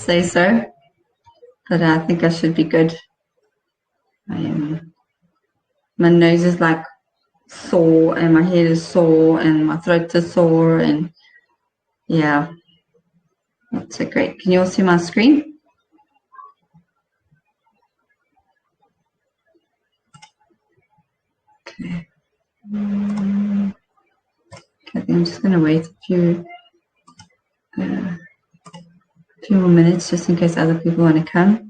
say so, but I think I should be good. My nose is like sore, and my head is sore, and my throat is sore, and yeah, not so great. Can you all see my screen? Okay. Okay, I'm just going to wait a few more minutes just in case other people want to come.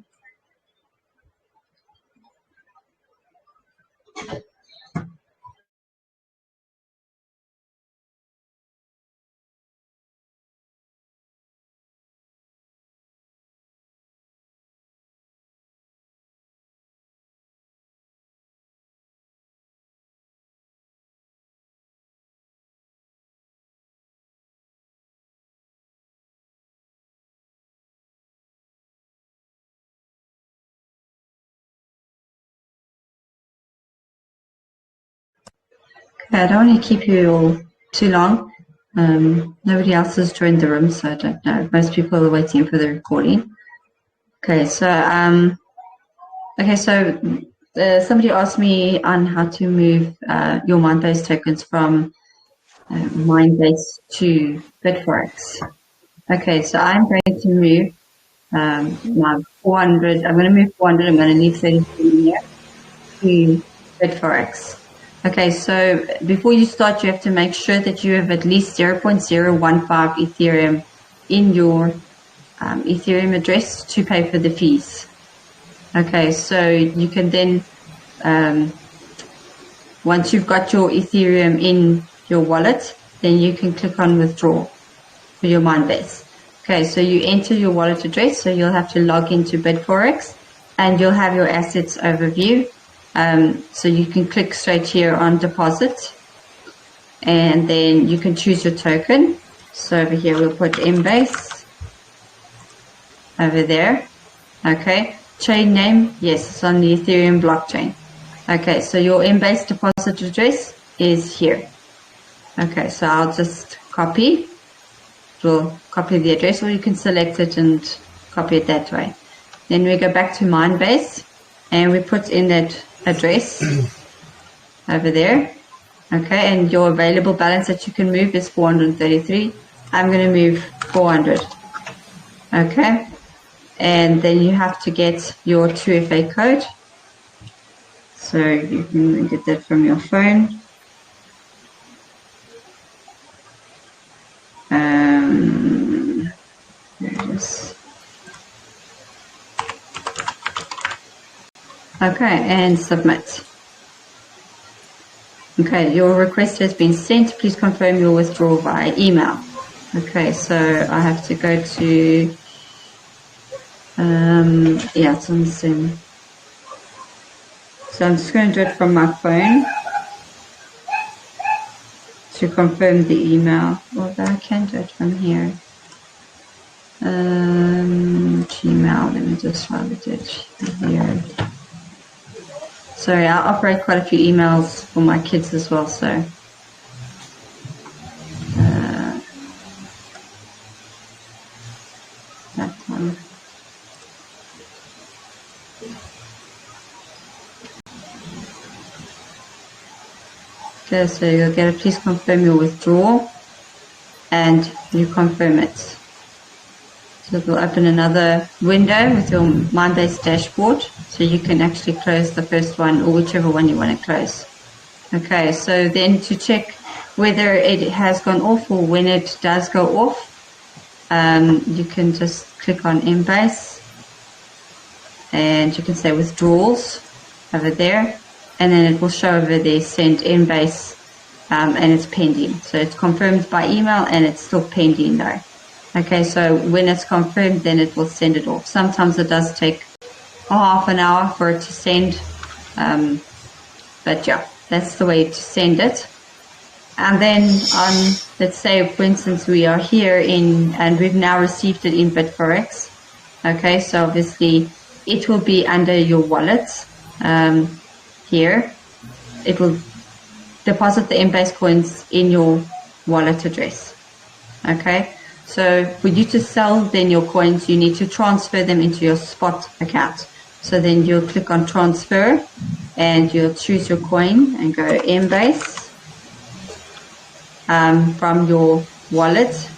Okay, I don't want to keep you all too long. Nobody else has joined the room, so I don't know. Most people are waiting for the recording. Okay, so somebody asked me on how to move your Minebase tokens from Minebase to Bitforex. Okay, so I'm going to move my 400. I'm going to move 400. I'm going to leave 33 here to Bitforex. Okay, so before you start, you have to make sure that you have at least 0.015 Ethereum in your Ethereum address to pay for the fees. Okay, so you can then, once you've got your Ethereum in your wallet, then you can click on withdraw for your Minebase. Okay, so you enter your wallet address, so you'll have to log into Bitforex, and you'll have your assets overview. So you can click straight here on deposit, and then you can choose your token. So over here we'll put MBASE over there. Okay, chain name, yes, it's on the Ethereum blockchain. Okay, so your MBASE deposit address is here. Okay, so I'll just copy. We'll copy the address, or you can select it and copy it that way. Then we go back to Minebase, and we put in that address over there. Okay, and your available balance that you can move is 433. I'm going to move 400. Okay, and then you have to get your 2FA code. So you can get that from your phone. There it is. Okay, and submit. Okay, your request has been sent. Please confirm your withdrawal via email. Okay, so I have to go to, yeah, it's on the same. So I'm just going to do it from my phone to confirm the email. Although I can do it from here. Gmail, let me just write it here. Sorry, I operate quite a few emails for my kids as well, so that one. Okay, so you'll get a please confirm your withdrawal, and you confirm it. So it will open another window with your Minebase dashboard, so you can actually close the first one or whichever one you want to close. Okay, so then to check whether it has gone off or when it does go off, you can just click on MBASE, and you can say withdrawals over there, and then it will show over there send MBASE, and it's pending. So it's confirmed by email and it's still pending though. Okay, so when it's confirmed, then it will send it off. Sometimes it does take a half an hour for it to send, but yeah, that's the way to send it. And then on, let's say for instance we are here in, and we've now received it in Bitforex. Okay, so obviously it will be under your wallet here. It will deposit the MBASE coins in your wallet address. Okay, So for you to sell then your coins, you need to transfer them into your spot account. So then you'll click on transfer and you'll choose your coin and go MBASE from your wallet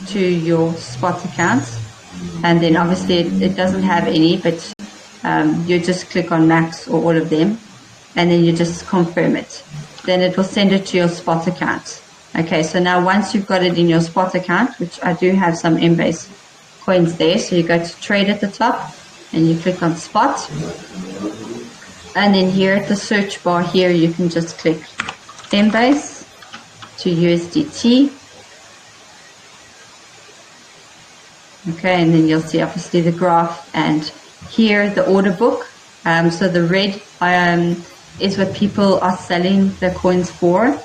to your spot account. And then obviously it doesn't have any, but you just click on max or all of them and then you just confirm it. Then it will send it to your spot account. Okay, so now once you've got it in your spot account, which I do have some MBASE coins there, so you go to trade at the top and you click on spot. And then here at the search bar here, you can just click MBASE to USDT. Okay, and then you'll see obviously the graph and here the order book. So the red is what people are selling the coins for.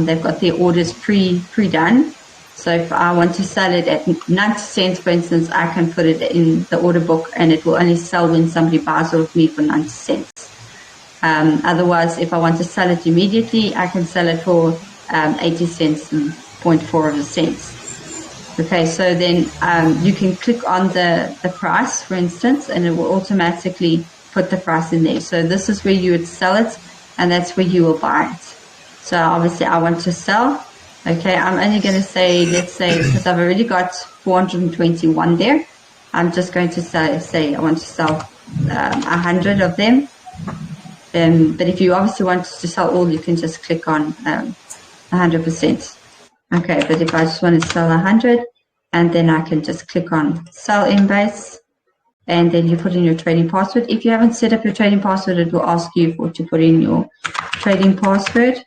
They've got their orders pre-done. So if I want to sell it at 90 cents, for instance, I can put it in the order book and it will only sell when somebody buys it with me for 90 cents. Otherwise, if I want to sell it immediately, I can sell it for 80 cents and 0.4 of a cent. Okay, so then you can click on the price, for instance, and it will automatically put the price in there. So this is where you would sell it, and that's where you will buy it. So obviously I want to sell. Okay, I'm only going to say, let's say, because I've already got 421 there, I'm just going to say I want to sell 100 of them. But if you obviously want to sell all, you can just click on 100%. Okay, but if I just want to sell 100, and then I can just click on sell MBASE, and then you put in your trading password. If you haven't set up your trading password, it will ask you to put in your trading password.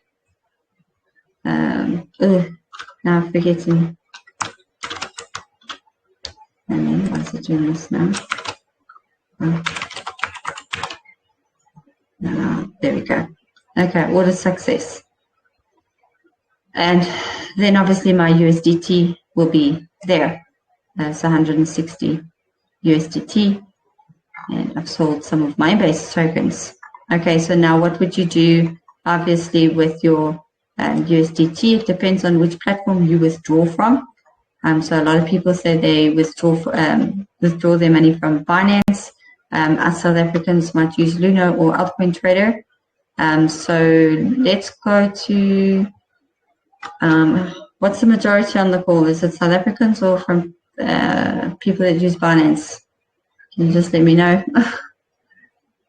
Now I'm forgetting. Why is it doing this now? There we go. Okay, order success. And then obviously my USDT will be there. That's 160 USDT. And I've sold some of my MBASE tokens. Okay, so now what would you do? Obviously with your USDT, it depends on which platform you withdraw from. So a lot of people say they withdraw their money from Binance. Us South Africans might use Luno or altcointrader. So let's go to what's the majority on the call? Is it South Africans or from people that use Binance? Can you just let me know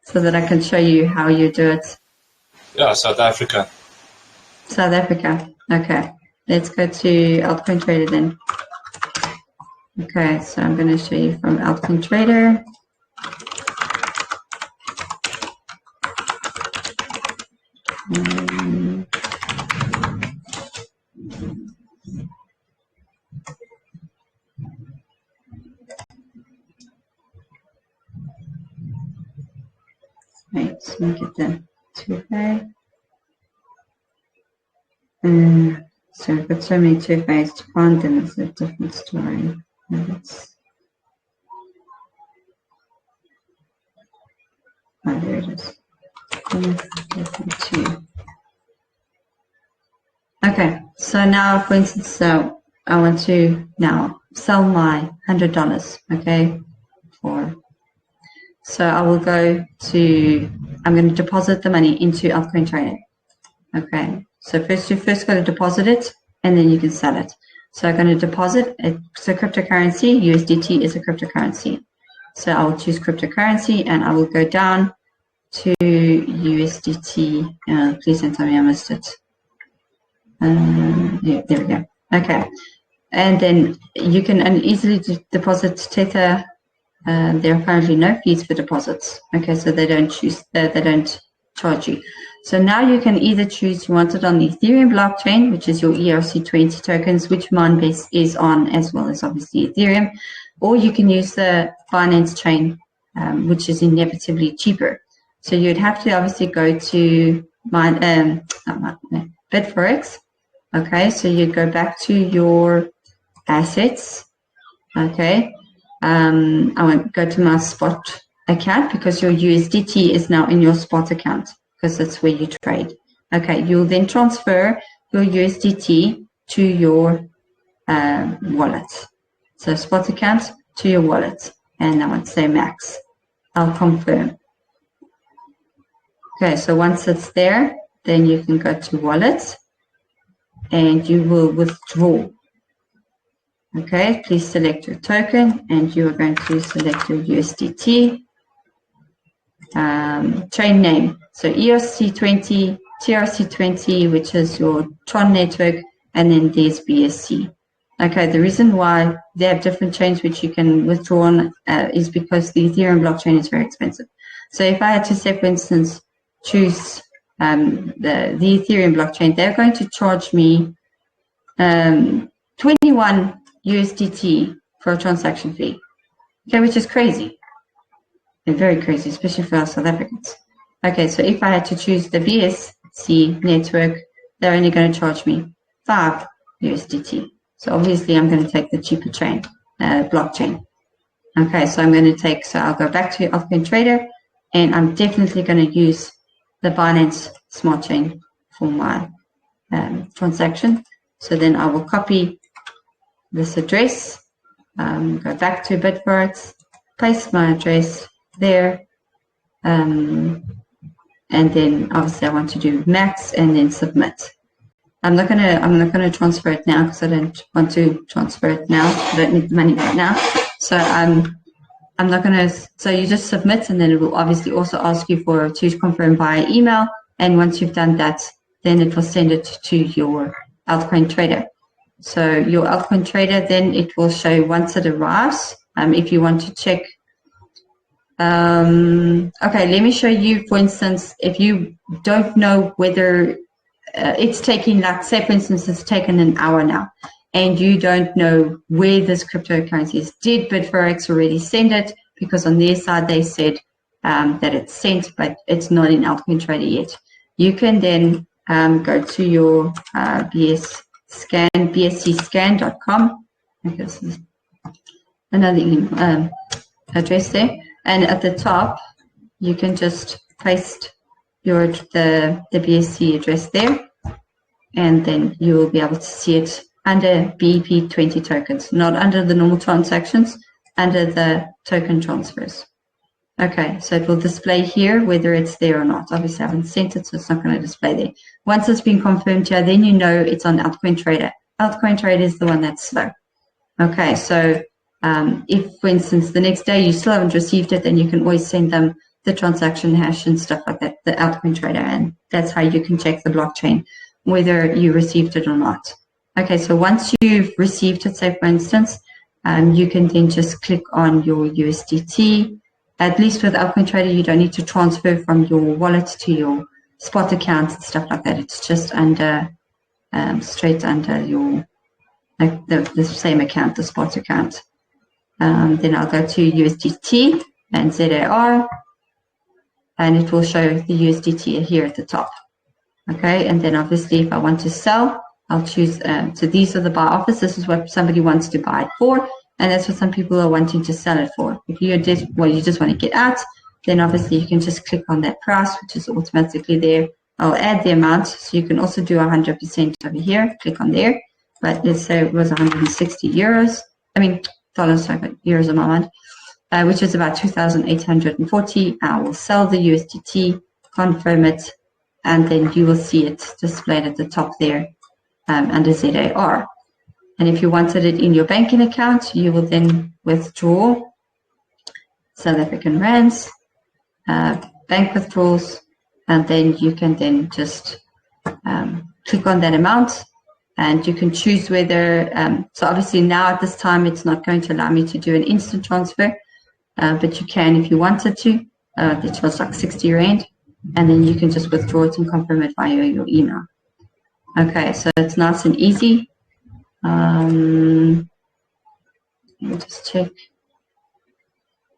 so that I can show you how you do it? Yeah, South Africa. South Africa. Okay. Let's go to altcointrader then. Okay, so I'm going to show you from altcointrader. Right, so let me get the 2FA. So I've got so many 2FAs to find them. It's a different story. There it is. Okay, so now for instance, I want to now sell my $100, okay, so I will go to, I'm going to deposit the money into altcointrader. Okay, so you first got to deposit it and then you can sell it. So I'm going to deposit, it's a cryptocurrency, USDT is a cryptocurrency. So I will choose cryptocurrency and I will go down to USDT. Please don't tell me I missed it. Yeah, there we go. Okay, and then you can easily deposit Tether. There are currently no fees for deposits. Okay, so they don't charge you. So now you can either choose you want it on the Ethereum blockchain, which is your ERC20 tokens, which Minebase is on, as well as obviously Ethereum, or you can use the Binance chain, which is inevitably cheaper. So you'd have to obviously go to Bitforex. Okay, so you go back to your assets. Okay, I won't go to my spot account because your USDT is now in your spot account because that's where you trade. Okay, you'll then transfer your USDT to your wallet. So spot account to your wallet. And I want to say max. I'll confirm. Okay, so once it's there, then you can go to wallet and you will withdraw. Okay, please select your token and you are going to select your USDT. Chain name. So ERC20, TRC20, which is your Tron network, and then there's BSC. Okay, the reason why they have different chains which you can withdraw on is because the Ethereum blockchain is very expensive. So if I had to say, for instance, choose the Ethereum blockchain, they're going to charge me 21 USDT for a transaction fee. Okay, which is crazy. They're very crazy, especially for us South Africans. Okay, so if I had to choose the BSC network, they're only going to charge me 5 USDT. So obviously I'm going to take the cheaper chain, blockchain. Okay, so I'm going to take, so I'll go back to altcointrader, and I'm definitely going to use the Binance Smart Chain for my transaction. So then I will copy this address, go back to Bitforex, paste my address there, and then obviously I want to do max and then submit. I'm not gonna transfer it now because I don't want to transfer it now. I don't need the money right now. So I'm not gonna. So you just submit, and then it will obviously also ask you to confirm via email. And once you've done that, then it will send it to your altcoin trader. So your altcoin trader, then it will show once it arrives. If you want to check. Okay, let me show you. For instance, if you don't know whether it's taking, like, say for instance, it's taken an hour now, and you don't know where this cryptocurrency is. Did Bitforex already send it? Because on their side they said that it's sent, but it's not in altcointrader yet. You can then go to your bscscan.com. Okay, this is another address there, and at the top you can just paste the BSC address there, and then you will be able to see it under BP20 tokens, not under the normal transactions, under the token transfers. Okay, so it will display here whether it's there or not. Obviously I haven't sent it, so it's not going to display there. Once it's been confirmed here, then you know it's on altcointrader. Altcointrader is the one that's slow. Okay, so if for instance the next day you still haven't received it, then you can always send them the transaction hash and stuff like that, the altcoin trader, and that's how you can check the blockchain whether you received it or not. Okay, so once you've received it, say for instance, you can then just click on your USDT. At least with altcoin trader, you don't need to transfer from your wallet to your spot account and stuff like that. It's just under straight under your the same account, the spot account. Then I'll go to USDT and ZAR. And it will show the USDT here at the top. Okay, and then obviously if I want to sell, I'll choose, so these are the buy offers. This is what somebody wants to buy it for, and that's what some people are wanting to sell it for. If you just want to get out, then obviously you can just click on that price, which is automatically there. I'll add the amount, so you can also do 100% over here, click on there. But let's say it was 160 euros, dollars, sorry, but euros in my mind. Which is about 2,840. I will sell the USDT, confirm it, and then you will see it displayed at the top there under ZAR. And if you wanted it in your banking account, you will then withdraw South African rands, bank withdrawals, and then you can then just click on that amount, and you can choose whether, so obviously now at this time it's not going to allow me to do an instant transfer, but you can if you wanted to. It was like 60 Rand, and then you can just withdraw it and confirm it via your email. Okay, so it's nice and easy. Let me just check.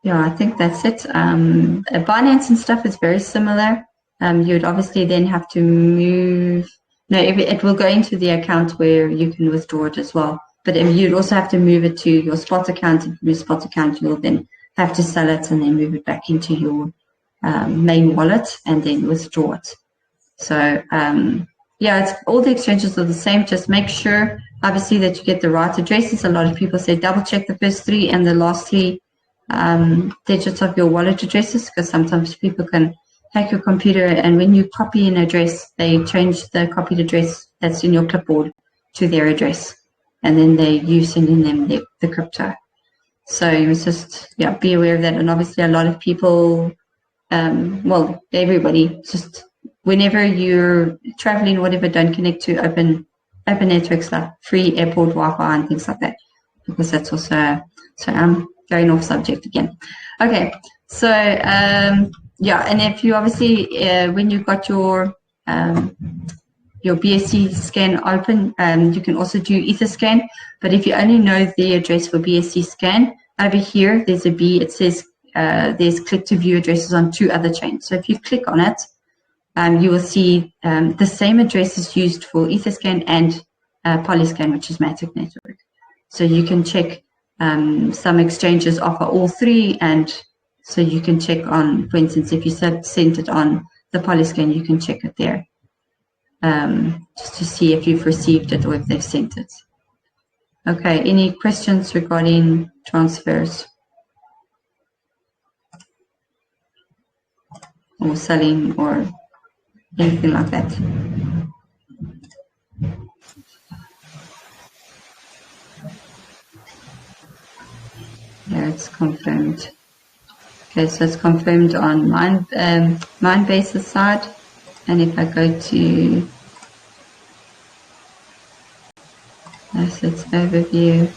Yeah, I think that's it. Binance and stuff is very similar. You'd obviously then have to move. No, it will go into the account where you can withdraw it as well. But you'd also have to move it to your spot account. And from your spot account, you'll then have to sell it and then move it back into your main wallet and then withdraw it. So, yeah, all the exchanges are the same. Just make sure obviously that you get the right addresses. A lot of people say double check the first 3 and the last 3 digits of your wallet addresses, because sometimes people can hack your computer, and when you copy an address, they change the copied address that's in your clipboard to their address, and then you sending them the crypto. So you must just be aware of that. And obviously a lot of people, well, everybody, just whenever you're traveling or whatever, don't connect to open networks like free airport Wi-Fi and things like that, because that's also, so I'm going off subject again. Okay, so yeah, and if you obviously, when you've got your BSC scan open, you can also do Etherscan, but if you only know the address for BSC scan, over here there's a B, it says there's click to view addresses on 2 other chains. So if you click on it, you will see the same address is used for Etherscan and Polyscan, which is Matic Network. So you can check, some exchanges offer all 3, and so you can check on, for instance, if you sent it on the Polyscan, you can check it there, just to see if you've received it or if they've sent it. Okay, any questions regarding transfers or selling or anything like that? Yeah, it's confirmed. Okay, so it's confirmed on Minebase's side, and if I go to assets overview,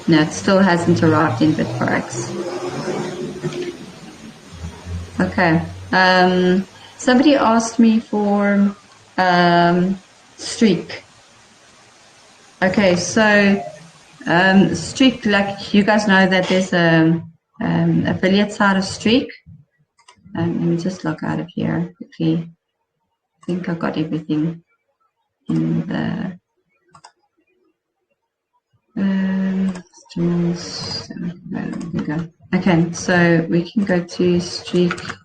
no, it still hasn't arrived in Bitforex. Okay. Somebody asked me for Streakk. Okay, so Streakk, like you guys know that there's a affiliate side of Streakk. Let me just log out of here quickly. I think I got everything in the there we go. Okay, so we can go to Streakk.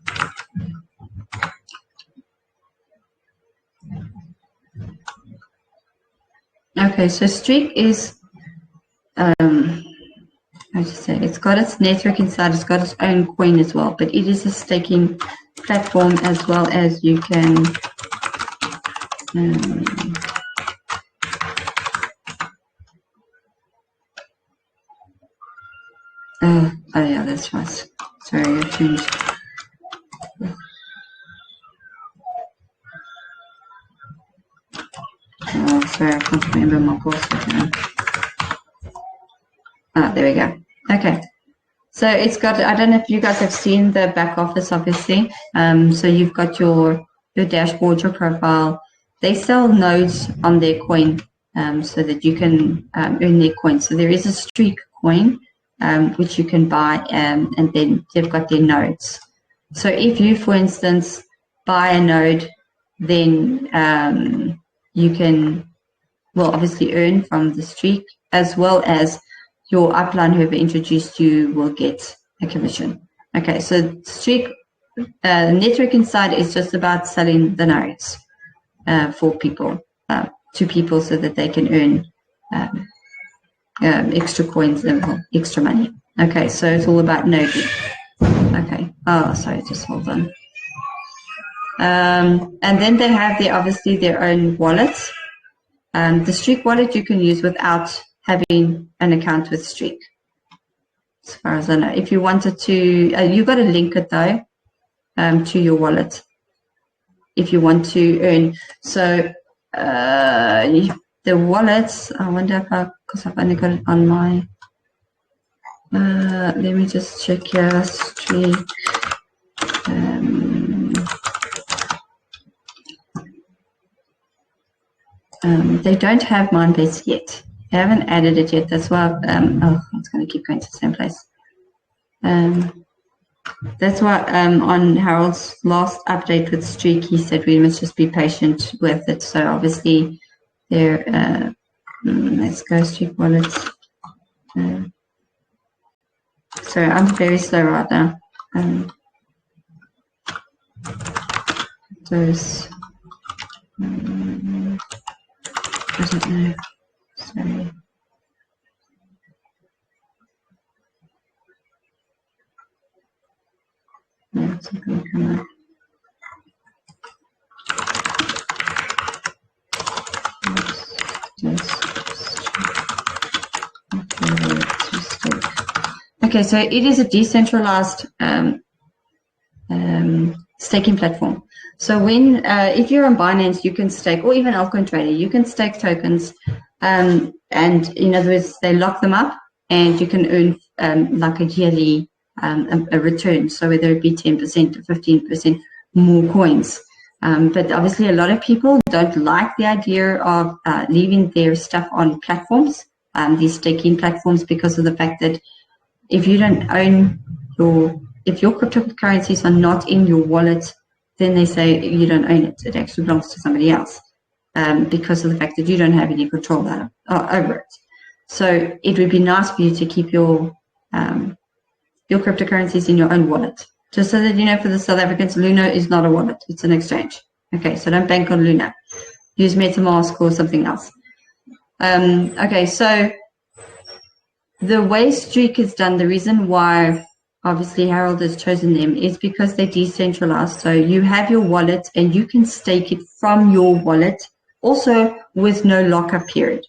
Okay, so Streakk is, how to say, it's got its network inside, it's got its own coin as well, but it is a staking platform as well as you can, oh yeah, that's right. Sorry, I changed. Oh, sorry, I can't remember my password now. Ah, there we go. Okay. So it's got, I don't know if you guys have seen the back office, obviously. So you've got your dashboard, your profile. They sell nodes on their coin, so that you can earn their coin. So there is a Streakk coin, which you can buy, and then they've got their nodes. So if you, for instance, buy a node, then you can, well, obviously earn from the Streakk, as well as your upline, whoever introduced you, will get a commission. Okay, so Streakk network inside is just about selling the nodes for people, to people, so that they can earn extra coins and extra money. Okay, so it's all about noding. Okay, oh, sorry, just hold on. And then they have obviously their own wallets. The Streakk wallet you can use without having an account with Streakk, as far as I know. If you wanted to, you've got to link it though, to your wallet if you want to earn. So the wallets, I wonder if because I've only got it on my, let me just check here, Streakk. They don't have Minebase yet. They haven't added it yet. That's why it's going to keep going to the same place. That's why on Harold's last update with Streakk, he said we must just be patient with it. So obviously, there. Let's go Streakk wallets. Sorry, I'm very slow right now. Those. I don't know. Sorry. No, it's not going to come up. Okay, so it is a decentralized staking platform. So when if you're on Binance, you can stake, or even altcointrader, you can stake tokens, and in other words, they lock them up, and you can earn like a yearly a return. So whether it be 10% or 15% more coins. But obviously, a lot of people don't like the idea of leaving their stuff on platforms, these staking platforms, because of the fact that if you don't own if your cryptocurrencies are not in your wallet, then they say you don't own it. It actually belongs to somebody else, because of the fact that you don't have any control over it. So it would be nice for you to keep your cryptocurrencies in your own wallet. Just so that you know, for the South Africans, Luna is not a wallet. It's an exchange. Okay, so don't bank on Luna. Use MetaMask or something else. Okay, so the way Streakk is done, the reason why obviously Harold has chosen them is because they're decentralized. So you have your wallet and you can stake it from your wallet, also with no lockup period.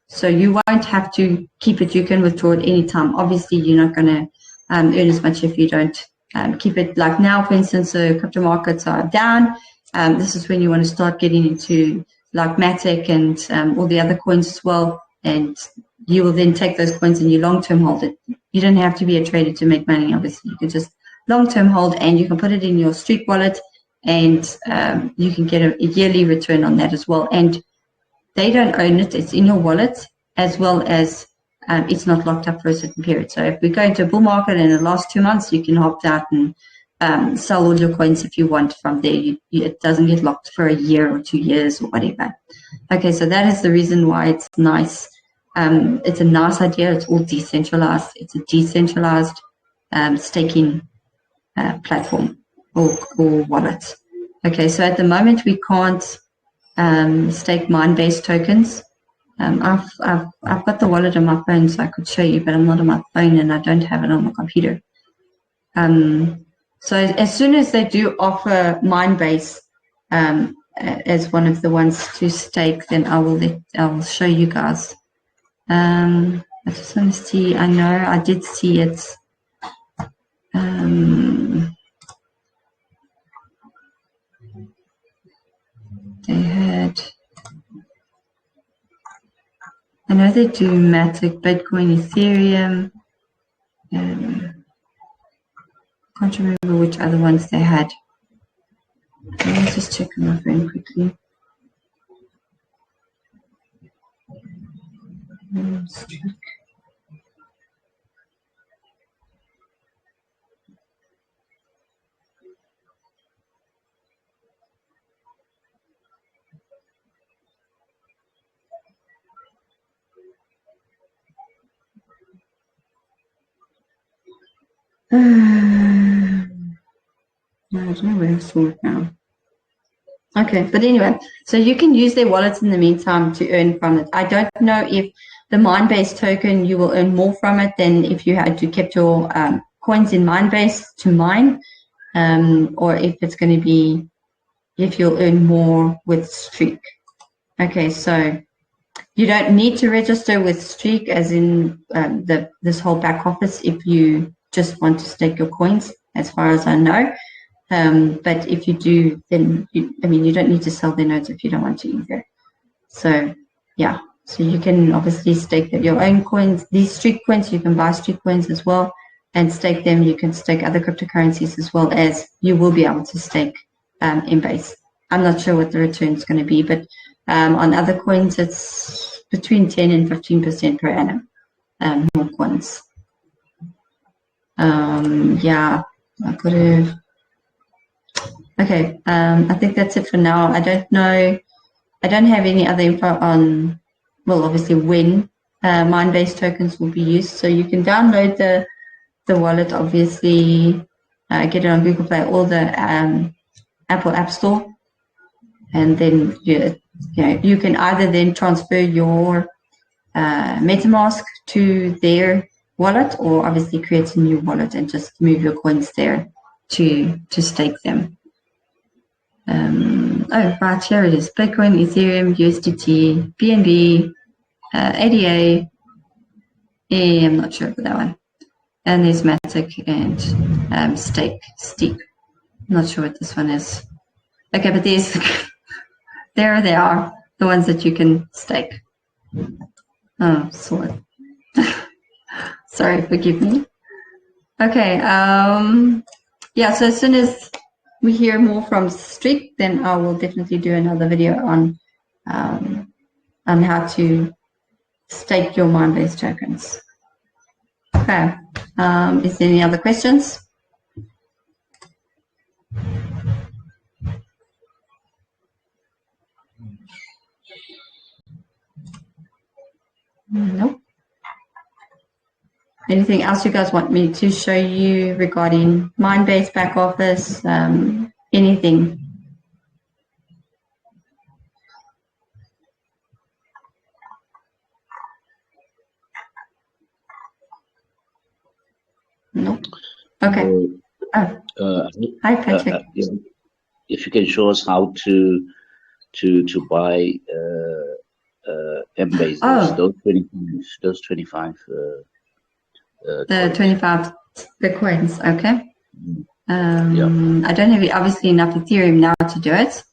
So you won't have to keep it. You can withdraw it anytime. Obviously, you're not going to earn as much if you don't keep it. Like now, for instance, the crypto markets are down. This is when you want to start getting into like Matic and all the other coins as well. And you will then take those coins and you long-term hold it. You don't have to be a trader to make money, obviously. You can just long-term hold, and you can put it in your Streakk wallet, and you can get a yearly return on that as well. And they don't own it. It's in your wallet, as well as it's not locked up for a certain period. So if we go into a bull market in the last 2 months, you can opt out and sell all your coins if you want from there. It doesn't get locked for a year or 2 years or whatever. Okay, so that is the reason why it's nice. It's a nice idea. It's all decentralized. It's a decentralized staking platform or wallet. Okay, so at the moment we can't stake Minebase tokens. I've got the wallet on my phone, so I could show you, but I'm not on my phone and I don't have it on my computer. So as soon as they do offer Minebase as one of the ones to stake, then I will show you guys. I just want to see. I know I did see it. They had. I know they do Matic, Bitcoin, Ethereum. Can't remember which other ones they had. Let me just check on my phone quickly. Streakk. I don't know where I saw it now. Okay, but anyway, so you can use their wallets in the meantime to earn from it. I don't know if the Minebase token, you will earn more from it than if you had to keep your coins in Minebase to mine, or if it's going to be, if you'll earn more with Streakk. Okay, so you don't need to register with Streakk, as in this whole back office, if you just want to stake your coins, as far as I know. But if you do, then you don't need to sell their nodes if you don't want to either. So yeah, so you can obviously stake your own coins. These Streakk coins, you can buy Streakk coins as well and stake them. You can stake other cryptocurrencies, as well as you will be able to stake MBASE. I'm not sure what the return is going to be, but on other coins, it's between 10 and 15% per annum. More coins. Yeah, I could have. Okay, I think that's it for now. I don't know. I don't have any other info on, well, obviously when Minebase tokens will be used. So you can download the wallet, obviously, get it on Google Play or the Apple App Store, and then you can either then transfer your MetaMask to their wallet, or obviously create a new wallet and just move your coins there to stake them. Oh, right, here it is. Bitcoin, Ethereum, USDT, BNB, ADA. Yeah, I'm not sure about that one. And there's Matic and Streakk. I'm not sure what this one is. Okay, but there's there they are, the ones that you can stake. Oh, saw it. Sorry, forgive me. Okay, yeah, so as soon as we hear more from Streakk, then I will definitely do another video on how to stake your Minebase tokens. Okay, is there any other questions? Nope. Anything else you guys want me to show you regarding Minebase back office? Anything? Nope. Okay. Hi, Patrick. If you can show us how to buy MBASE, those 25. The 25 Bitcoins, okay. Yeah. I don't have obviously enough Ethereum now to do it,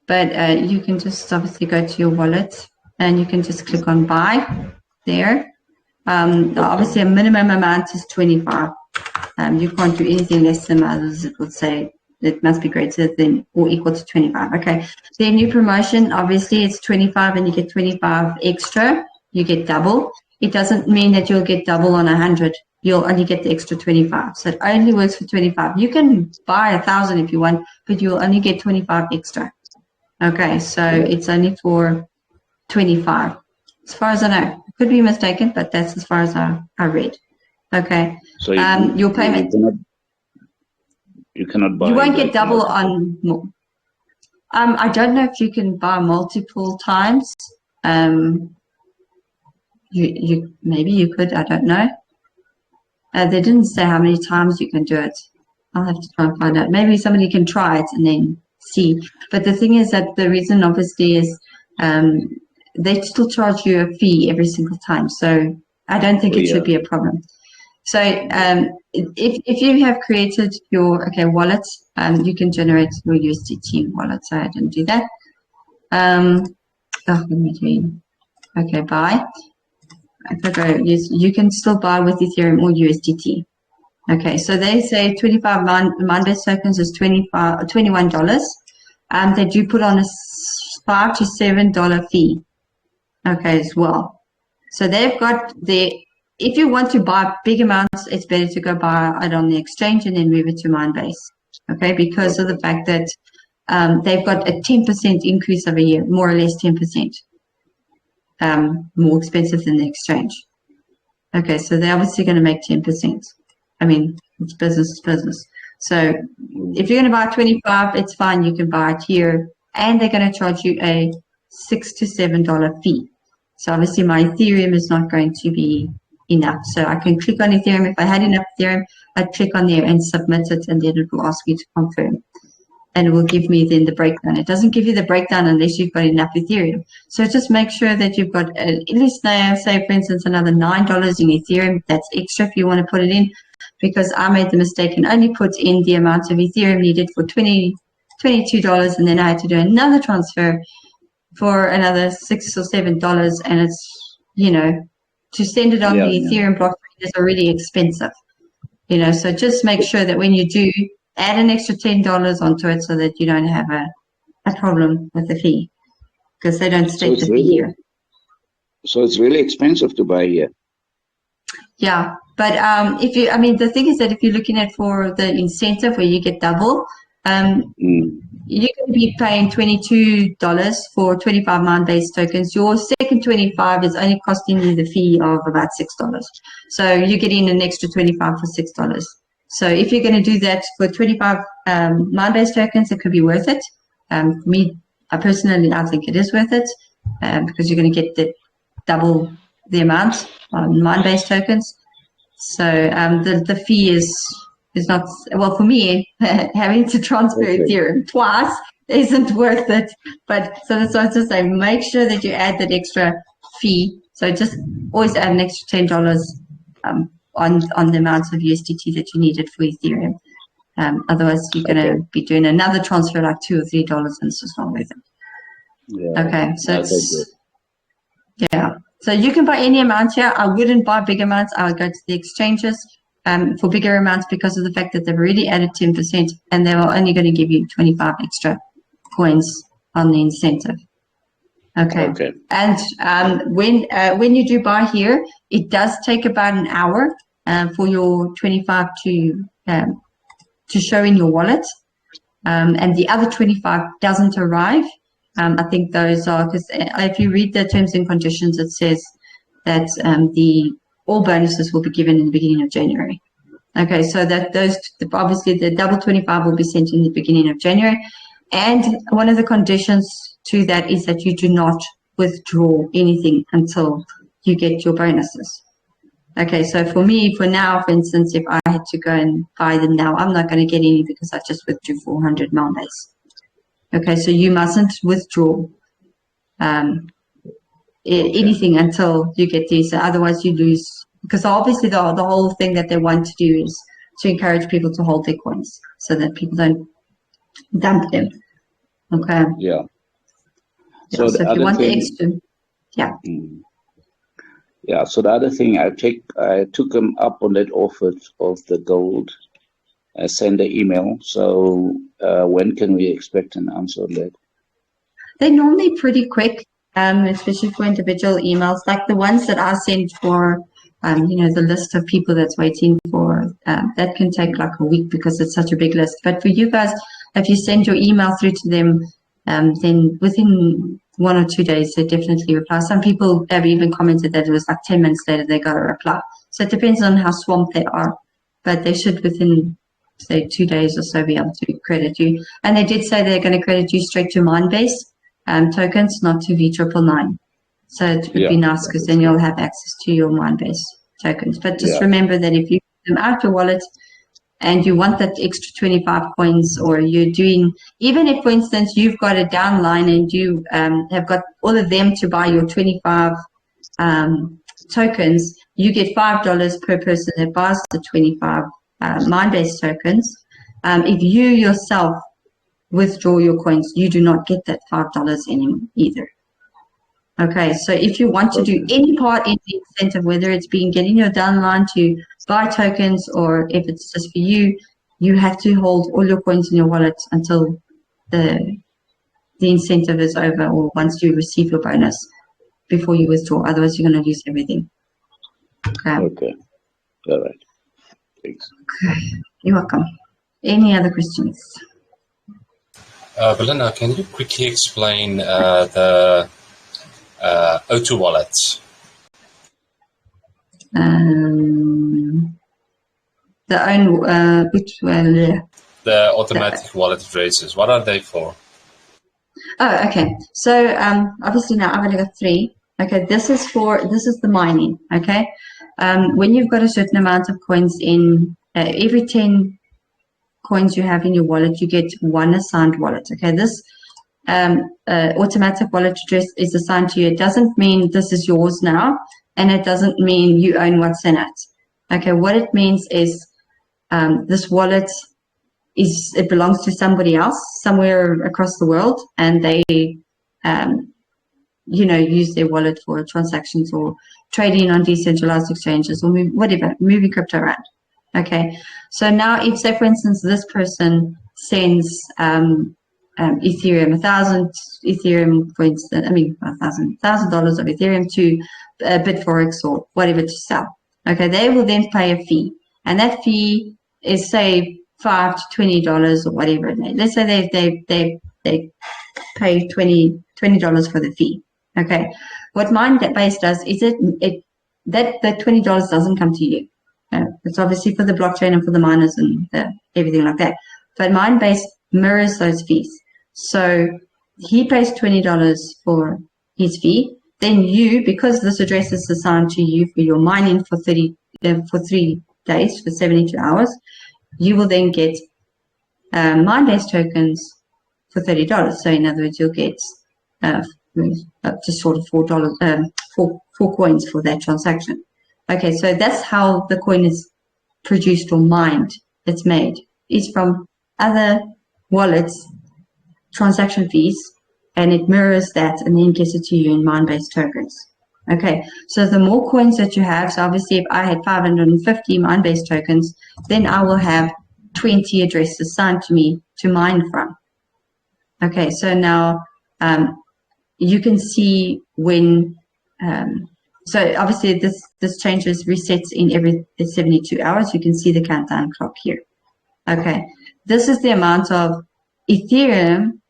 but you can just obviously go to your wallet and you can just click on buy there. Obviously a minimum amount is 25. You can't do anything less than others. It would say it must be greater than or equal to 25. Okay, the new promotion, obviously it's 25 and you get 25 extra, you get double. It doesn't mean that you'll get double on 100. You'll only get the extra 25. So it only works for 25. You can buy 1,000 if you want, but you'll only get 25 extra. Okay, so it's only for 25. As far as I know, I could be mistaken, but that's as far as I read. Okay. So your payment. You cannot buy. You won't get double on more. I don't know if you can buy multiple times. You maybe you could, I don't know. They didn't say how many times you can do it. I'll have to try and find out. Maybe somebody can try it and then see. But the thing is that the reason obviously is they still charge you a fee every single time. So I don't think it should be a problem. So if you have created your wallet, you can generate your USDT wallet. So I didn't do that. Let me do. Okay, buy. If I go, you can still buy with Ethereum or USDT. Okay, so they say 25 Minebase tokens is $21. They do put on a $5 to $7 fee. Okay, as well. So they've got if you want to buy big amounts, it's better to go buy it on the exchange and then move it to Minebase. Okay, because of the fact that they've got a 10% increase over a year, more or less 10%. More expensive than the exchange. Okay, so they're obviously going to make 10%. I mean, it's business. So if you're going to buy 25, it's fine. You can buy it here, and they're going to charge you a $6 to $7 fee. So obviously, my Ethereum is not going to be enough. So I can click on Ethereum. If I had enough Ethereum, I'd click on there and submit it, and then it will ask you to confirm. And it will give me then the breakdown. It doesn't give you the breakdown unless you've got enough Ethereum. So just make sure that you've got at least now, say for instance, another $9 in Ethereum. That's extra if you want to put it in, because I made the mistake and only put in the amount of Ethereum needed for $22, and then I had to do another transfer for another $6 or $7, and it's, to send it on the Ethereum blockchain is already expensive. So just make sure that when you do, add an extra $10 onto it so that you don't have a problem with the fee, because they don't state the fee here. So it's really expensive to buy here. Yeah, but the thing is that if you're looking at for the incentive where you get double, you're going to be paying $22 for 25 Minebase tokens. Your second 25 is only costing you the fee of about $6. So you're getting an extra 25 for $6. So if you're going to do that for 25 Minebase tokens, it could be worth it. I think it is worth it because you're going to get double the amount on Minebase tokens. So the fee is not, well, for me, having to transfer Ethereum twice isn't worth it. But so that's what I was to say, make sure that you add that extra fee. So just always add an extra $10 on the amount of USDT that you needed for Ethereum. Otherwise, you're going to be doing another transfer like $2 or $3, and it's just not worth it. Yeah. Okay, so yeah. So you can buy any amount here. I wouldn't buy big amounts. I would go to the exchanges for bigger amounts because of the fact that they've already added 10% and they are only going to give you 25 extra coins on the incentive. Okay. And when you do buy here, it does take about an hour for your 25 to show in your wallet, and the other 25 doesn't arrive. I think those are, because if you read the terms and conditions, it says that all bonuses will be given in the beginning of January. Okay, so that those, obviously the double 25 will be sent in the beginning of January. And one of the conditions to that is that you do not withdraw anything until you get your bonuses. Okay, so for me, for now, for instance, if I had to go and buy them now, I'm not going to get any because I just withdrew 400 Minebase. Okay, so you mustn't withdraw anything until you get these. Otherwise, you lose. Because obviously, the whole thing that they want to do is to encourage people to hold their coins so that people don't dump them. Okay. Yeah. So if you want the extra, yeah. Yeah. So the other thing, I took them up on that offer of the gold. I send the email. So when can we expect an answer on that? They're normally pretty quick, especially for individual emails, like the ones that I send for, the list of people that's waiting for, that can take like a week because it's such a big list. But for you guys, if you send your email through to them, then within 1 or 2 days, they definitely reply. Some people have even commented that it was like 10 minutes later they got a reply. So it depends on how swamped they are, but they should within, say, 2 days or so be able to credit you. And they did say they're going to credit you straight to Minebase tokens, not to V999. So it would be nice because then you'll have access to your Minebase tokens. But just remember that if you put them out your wallet and you want that extra 25 coins, or you're doing, even if, for instance, you've got a downline and you have got all of them to buy your 25 tokens, you get $5 per person that buys the 25 Minebase tokens. If you yourself withdraw your coins, you do not get that $5 anymore either. Okay, so if you want to do any part in the incentive, whether it's been getting your downline to buy tokens or if it's just for you, you have to hold all your coins in your wallet until the incentive is over, or once you receive your bonus before you withdraw. Otherwise, you're going to lose everything. Okay. All right. Thanks. Okay. You're welcome. Any other questions? Belinda, can you quickly explain the O2 wallets? The automatic wallet addresses. What are they for? Oh, okay. So obviously now I've only got 3. Okay, this is the mining. Okay, when you've got a certain amount of coins in, every 10 coins you have in your wallet, you get 1 assigned wallet. Okay, this automatic wallet address is assigned to you. It doesn't mean this is yours now, and it doesn't mean you own what's in it. Okay, what it means is this wallet it belongs to somebody else somewhere across the world, and they use their wallet for transactions or trading on decentralized exchanges or whatever, moving crypto around. Okay, so now if, say, for instance, this person sends Ethereum, 1,000 Ethereum, for instance, $1,000 of Ethereum to Bitforex or whatever to sell. Okay, they will then pay a fee, and that fee is, say, $5 to $20 or whatever. Let's say they pay $20 for the fee. Okay, what Minebase does is that $20 doesn't come to you. It's obviously for the blockchain and for the miners and everything like that. But Minebase mirrors those fees. So he pays $20 for his fee, then you, because this address is assigned to you for your mining for 3 days, for 72 hours, you will then get Minebase tokens for $30. So in other words, you'll get just sort of $4, four coins for that transaction. Okay, so that's how the coin is produced or mined. It's made. It's from other wallets, transaction fees, and it mirrors that and then gets it to you in Minebase tokens. Okay, so the more coins that you have, so obviously if I had 550 Minebase tokens, then I will have 20 addresses assigned to me to mine from. Okay, so now you can see when, so obviously this changes, resets in every 72 hours. You can see the countdown clock here. Okay, this is the amount of Ethereum.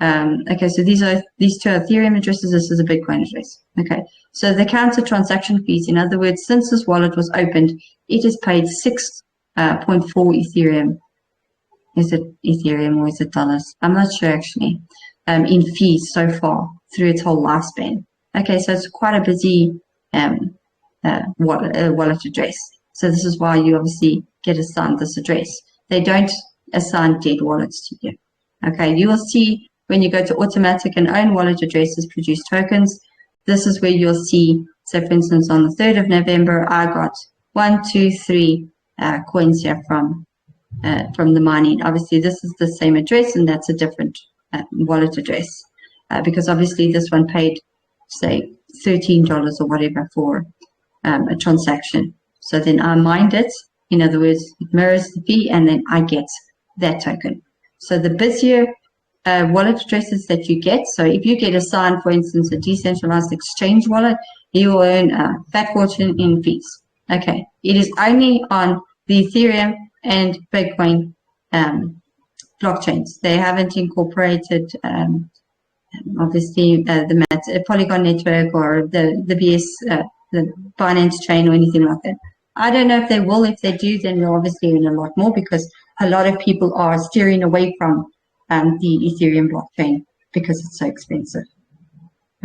Okay, so these two are Ethereum addresses. This is a Bitcoin address. Okay, so the counter transaction fees, in other words, since this wallet was opened, it has paid 6.4 Ethereum. Is it Ethereum or is it dollars? I'm not sure actually. In fees so far through its whole lifespan. Okay, so it's quite a busy wallet address. So this is why you obviously get assigned this address. They don't assign dead wallets to you. Okay, you will see when you go to automatic and own wallet addresses produce tokens. This is where you'll see, so for instance, on the 3rd of November, I got 1, 2, 3 coins here from the mining. Obviously, this is the same address and that's a different wallet address because obviously this one paid, say, $13 or whatever for a transaction. So then I mined it. In other words, it mirrors the fee and then I get that token. So the busier wallet addresses that you get, so if you get assigned, for instance, a decentralized exchange wallet, you will earn a fat fortune in fees. Okay, it is only on the Ethereum and Bitcoin blockchains. They haven't incorporated, obviously, the Polygon network or the Binance chain or anything like that. I don't know if they will. If they do, then they'll obviously earn a lot more because a lot of people are steering away from the Ethereum blockchain because it's so expensive.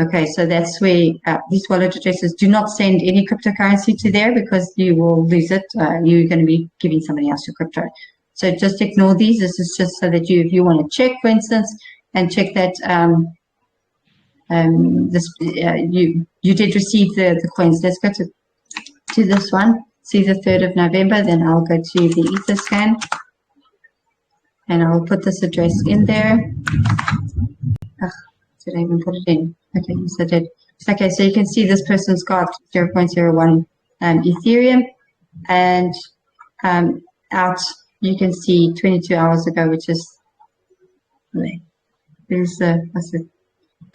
Okay, so that's where these wallet addresses do not send any cryptocurrency to there because you will lose it. You're going to be giving somebody else your crypto. So just ignore these. This is just so that if you want to check, for instance, and check that you did receive the coins. Let's go to this one. See the 3rd of November. Then I'll go to the Etherscan. And I'll put this address in there. Did I even put it in? Okay, yes I did. Okay, so you can see this person's got 0.01 Ethereum, and out you can see 22 hours ago, which is what's it?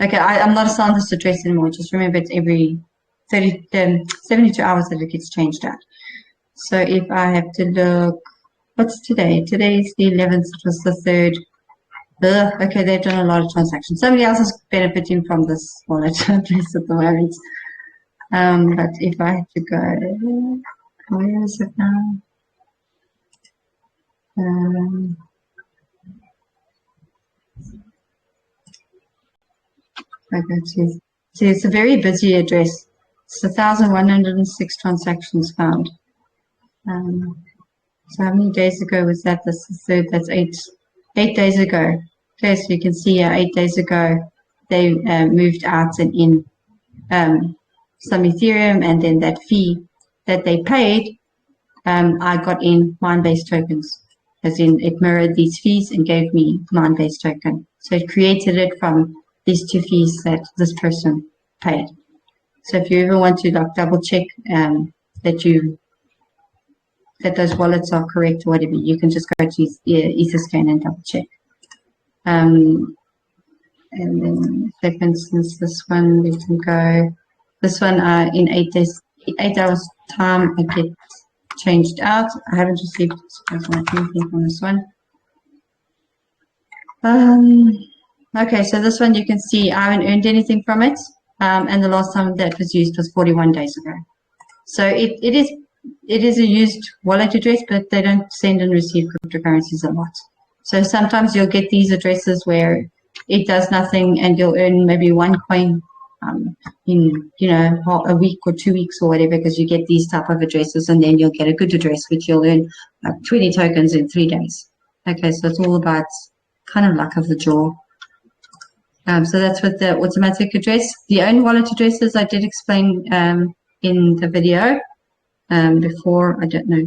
Okay, I'm not assigned this address anymore. Just remember it's every 72 hours that it gets changed out. So if I have to look. What's today? Today is the 11th. It was the 3rd. Okay, they've done a lot of transactions. Somebody else is benefiting from this wallet address at the moment. But if I have to go, where is it now? I go to see. It's a very busy address. It's 1,106 transactions found. So how many days ago was that? This is the 3rd. That's 8 days ago. Okay, so you can see 8 days ago they moved out and in some Ethereum, and then that fee that they paid, I got in Minebase tokens, as in it mirrored these fees and gave me Minebase token. So it created it from these two fees that this person paid. So if you ever want to like double check that those wallets are correct or whatever, you can just go to Etherscan and double check. And then, say for instance, this one we can go. This one in 8 hours time, I get changed out. I haven't received anything from this one. Okay, so this one you can see I haven't earned anything from it, and the last time that was used was 41 days ago. So it is a used wallet address, but they don't send and receive cryptocurrencies a lot. So sometimes you'll get these addresses where it does nothing and you'll earn maybe 1 coin in, you know, a week or 2 weeks or whatever, because you get these type of addresses, and then you'll get a good address, which you'll earn like 20 tokens in 3 days. Okay, so it's all about kind of luck of the draw. So that's with the automatic address. The own wallet addresses I did explain in the video before. I don't know.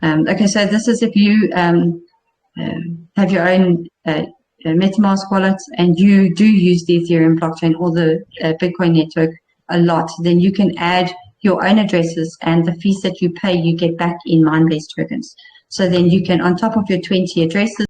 Okay, so this is if you have your own MetaMask wallet and you do use the Ethereum blockchain or the Bitcoin network a lot, then you can add your own addresses, and the fees that you pay, you get back in Minebase tokens. So then you can, on top of your 20 addresses,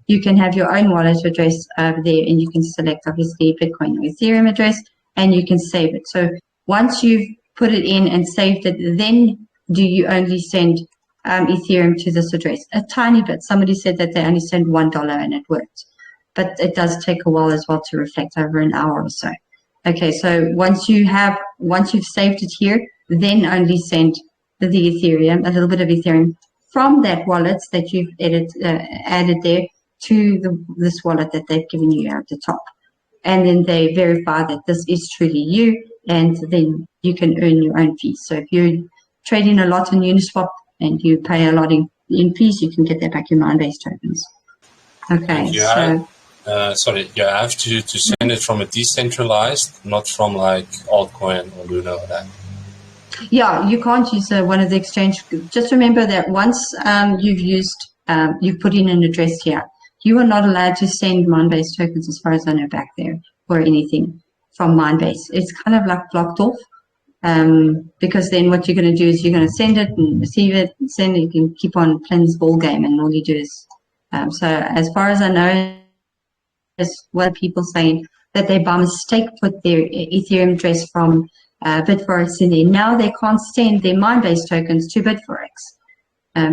you can have your own wallet address over there, and you can select obviously Bitcoin or Ethereum address, and you can save it. So once you've put it in and saved it, then do you only send Ethereum to this address? A tiny bit. Somebody said that they only sent $1 and it worked. But it does take a while as well to reflect, over an hour or so. Okay, so once you've saved it here, then only send the Ethereum, a little bit of Ethereum from that wallet that you've added there to this wallet that they've given you at the top. And then they verify that this is truly you, and then you can earn your own fees. So if you're trading a lot on Uniswap and you pay a lot in fees, you can get that back in Minebase tokens. Okay, you have to send it from a decentralized, not from like altcoin or Luna or that. Yeah, you can't use one of the exchange. Just remember that once you've put in an address here, you are not allowed to send Minebase tokens, as far as I know, back there or anything from Minebase. It's kind of like blocked off, because then what you're going to do is you're going to send it and receive it and send it. You can keep on playing this ball game, and all you do is so as far as I know, is what people saying that they by mistake put their Ethereum address from Bitforex in there. Now they can't send their Minebase tokens to Bitforex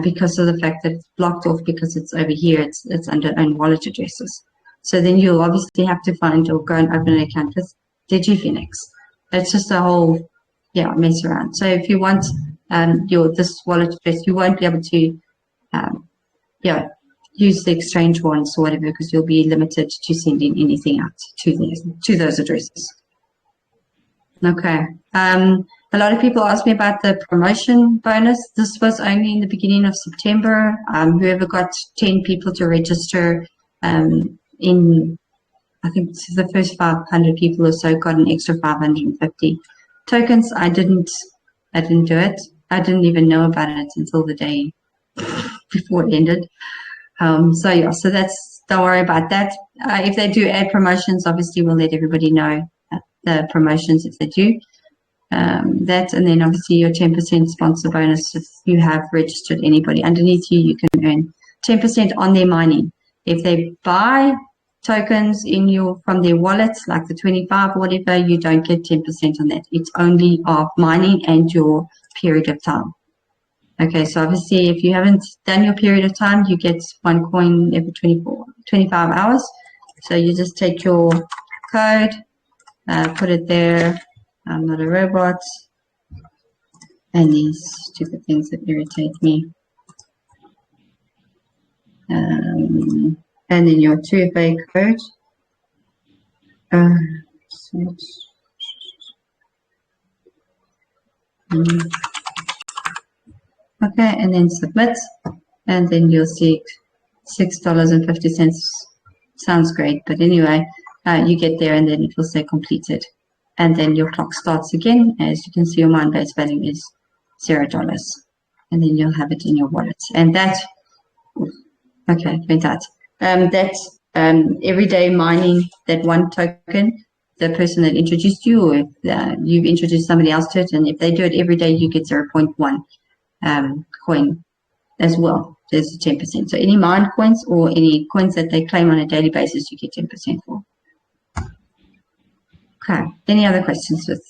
because of the fact that it's blocked off, because it's over here. It's under own wallet addresses. So then you'll obviously have to find or go and open an account with DigiFinex. It's just a whole mess around. So if you want this wallet address, you won't be able to use the exchange ones or whatever, because you'll be limited to sending anything out to those addresses. Okay. A lot of people asked me about the promotion bonus. This was only in the beginning of September. Whoever got 10 people to register I think the first 500 people or so got an extra 550 tokens. I didn't do it. I didn't even know about it until the day before it ended. So that's, don't worry about that. If they do add promotions, obviously we'll let everybody know the promotions if they do that. And then obviously your 10% sponsor bonus, if you have registered anybody underneath you, you can earn 10% on their mining. If they buy tokens from their wallets, like the 25 or whatever, you don't get 10% on that. It's only of mining and your period of time. Okay, so obviously if you haven't done your period of time, you get 1 coin every 25 hours. So you just take your code, put it there. I'm not a robot. And these stupid things that irritate me. And then your 2FA code. Okay, and then submit, and then you'll see $6.50. Sounds great, but anyway, you get there and then it will say completed. And then your clock starts again. As you can see, your Minebase value is $0. And then you'll have it in your wallet. And that, okay, went that. That's everyday mining, that one token, the person that introduced you, or if you've introduced somebody else to it, and if they do it every day, you get 0.1 coin as well. There's 10%. So any mined coins or any coins that they claim on a daily basis, you get 10% for. Okay. Any other questions with?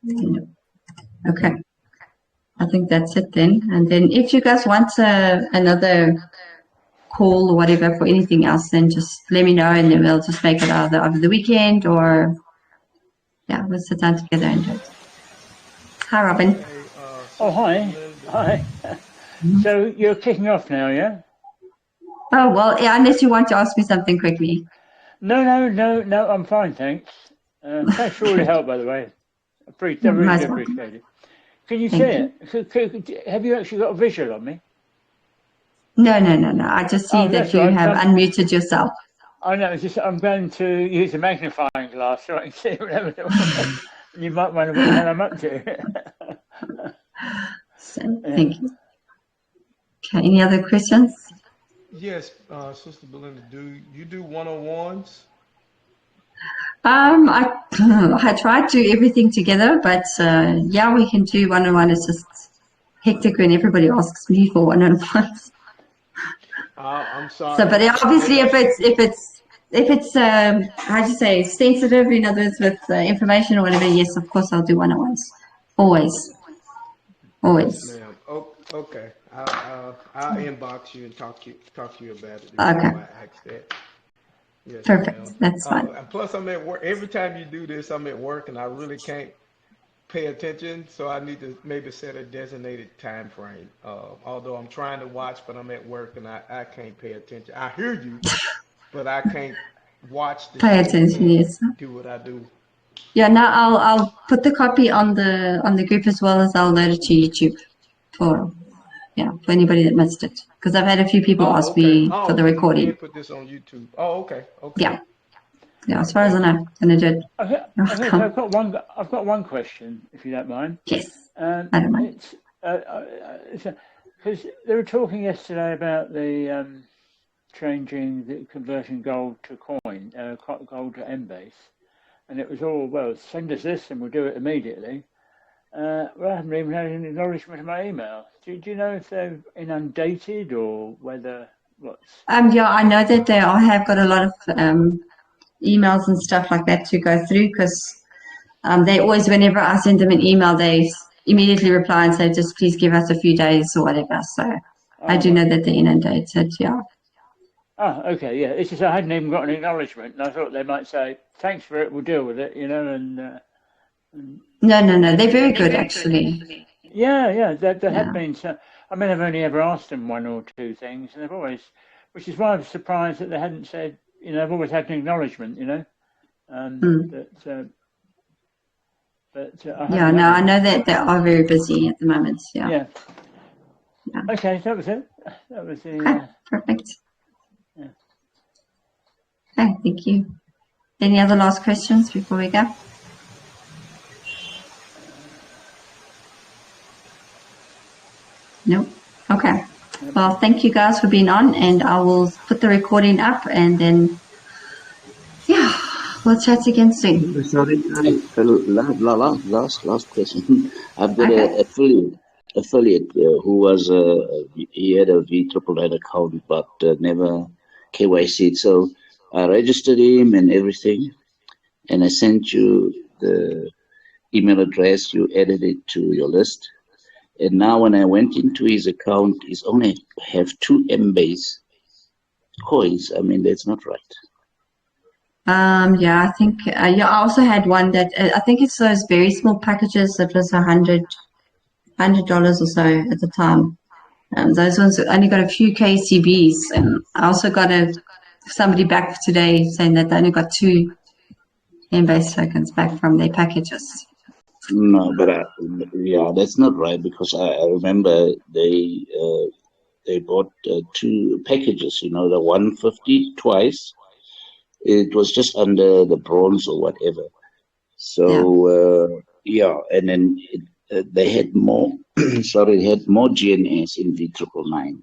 No. Okay. I think that's it then. And then if you guys want another call or whatever for anything else, then just let me know, and then we'll just make it either over the weekend or we'll sit down together and do it. Hi, Robin. Oh, hi. Hi. So you're kicking off now, yeah? Oh, well, yeah, unless you want to ask me something quickly. No, I'm fine, thanks. Thanks for all your help, by the way. I really do Most appreciate it. Can you see Thank it? Have you actually got a visual on me? No. I just see that that's you right. have unmuted yourself. I know, it's just I'm going to use a magnifying glass so I can see whatever. You might wonder what the hell I'm up to. So, thank you. Okay, any other questions? Yes, Sister Belinda, do you do one-on-ones? I try to do everything together, but yeah, we can do one-on-one. It's just hectic when everybody asks me for one-on-ones. I'm sorry. So, but obviously, if it's how do you say, sensitive, in other words, with information or whatever, yes, of course, I'll do one-on-ones. Always. Yes, ma'am. Oh, okay. I'll inbox you and talk to you about it. Okay. I asked that. Yes, Perfect. ma'am. That's fine. And plus, I'm at work. Every time you do this, I'm at work, and I really can't pay attention. So I need to maybe set a designated time frame. Although I'm trying to watch, but I'm at work, and I can't pay attention. I hear you, but I can't watch the Pay thing attention, and yes. do what I do. Yeah, now I'll put the copy on the group as well as I'll load it to YouTube for anybody that missed it, because I've had a few people Oh, ask okay. me for Oh, the so you recording. did put this on YouTube. Oh, okay. Okay. Yeah, as far as I know, and I did. I've got one question, if you don't mind. Yes, I don't mind. Because they were talking yesterday about the changing the converting gold to coin, gold to MBASE, and it was all, well, send us this and we'll do it immediately. Well, I haven't even had an acknowledgement of my email. Do you know if they're inundated or whether what's? Yeah, I know that I have got a lot of emails and stuff like that to go through, because they always, whenever I send them an email, they immediately reply and say, just please give us a few days or whatever. So I do know that they're inundated, yeah. Oh, okay, yeah. It's just I hadn't even got an acknowledgement, and I thought they might say, thanks for it, we'll deal with it, and No, they're very good, actually. Yeah, there have been some. I mean, I've only ever asked them one or two things, and they've always, which is why I was surprised that they hadn't said, I've always had an acknowledgement, I know that they are very busy at the moment, yeah. Okay, that was it. That was the. Okay, perfect. Yeah. Okay, thank you. Any other last questions before we go? No? Okay. Well, thank you guys for being on, and I will put the recording up, and then, we'll chat again soon. Sorry, last question. I've got an affiliate who was he had a VNNN account but never KYC'd. So I registered him and everything, and I sent you the email address. You added it to your list. And now when I went into his account, he's only have 2 MBASE coins. I mean, that's not right. I think, I also had one that, I think it's those very small packages that was $100 or so at the time. Those ones only got a few KCBs. And I also got somebody back today saying that they only got 2 MBASE tokens back from their packages. No, but that's not right, because I remember they bought 2 packages. The 150 twice. It was just under the bronze or whatever. So and then they had more. Sorry, they had more GNS in V999,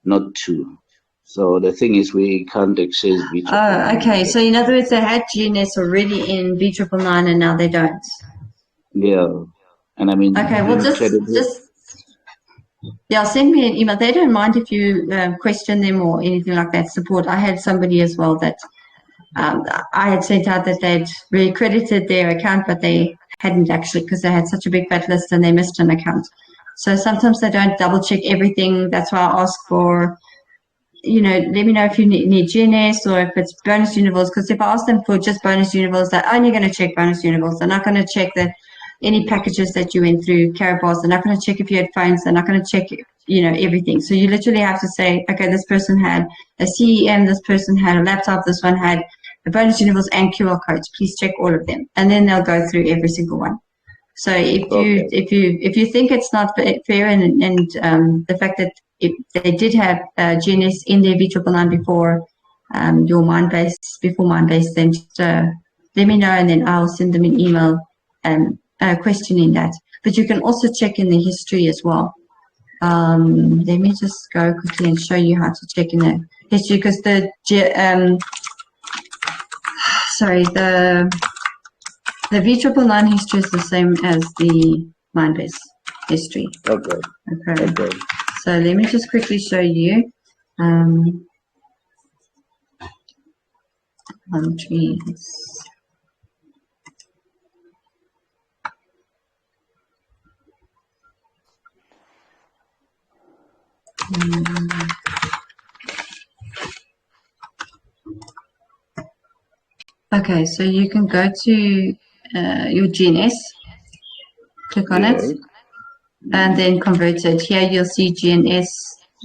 not 2. So the thing is, we can't access V999. Oh, okay. So in other words, they had GNS already in V999 and now they don't. Yeah, and I mean. Okay, well, just send me an email. They don't mind if you question them or anything like that. Support. I had somebody as well that I had sent out that they'd recredited their account, but they hadn't actually, because they had such a big fat list and they missed an account. So sometimes they don't double check everything. That's why I ask for, let me know if you need GNS or if it's bonus universe, because if I ask them for just bonus universe, they're only going to check bonus universe. They're not going to check any packages that you went through, Carabas. They're not going to check if you had phones. They're not going to check everything. So you literally have to say, okay, this person had a CEM, this person had a laptop, this one had a bonus universals and QR codes. Please check all of them, and then they'll go through every single one. So if you think it's not fair, and the fact that they did have GNS in their V999 before your Minebase, then just let me know, and then I'll send them an email questioning that. But you can also check in the history as well. Let me just go quickly and show you how to check in the history, because the V999 history is the same as the Minebase history. Okay. So let me just quickly show you. Countries. Okay, so you can go to your GNS, click on it, and then convert it. Here you'll see GNS.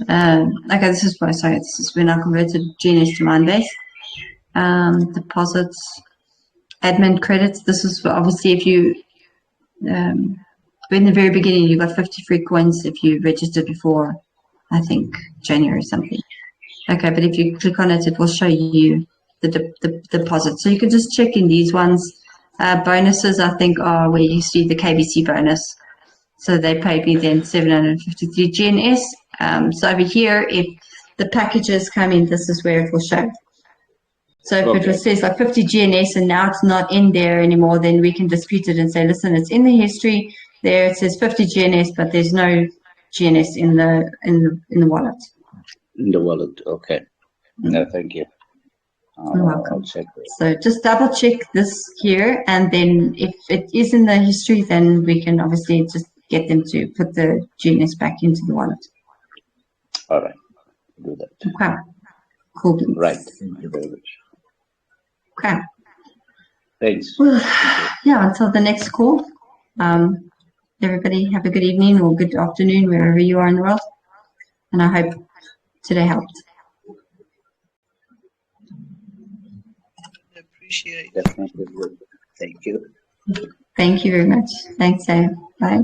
Okay, this is when I converted GNS to Minebase. Deposits, admin credits. This is for, obviously, if you in the very beginning you got 50 free coins if you registered before, I think, January or something. Okay, but if you click on it, it will show you the deposit. So you can just check in these ones. Bonuses, I think, are where you see the KBC bonus. So they paid me then 753 GNS. So over here, if the packages come in, this is where it will show. So if it says like 50 GNS and now it's not in there anymore, then we can dispute it and say, listen, it's in the history. There it says 50 GNS, but there's no GNS in the wallet. In the wallet, okay. No, thank you. You're welcome. I'll check it. So just double check this here, and then if it is in the history, then we can obviously just get them to put the GNS back into the wallet. All right, do that. Okay, cool. Right, thank you very much. Okay. Thanks. Well, yeah, until the next call. Everybody have a good evening or good afternoon wherever you are in the world, and I hope today helped. Appreciate it. Definitely good. Thank you. Thank you very much. Thanks, Sam. Bye.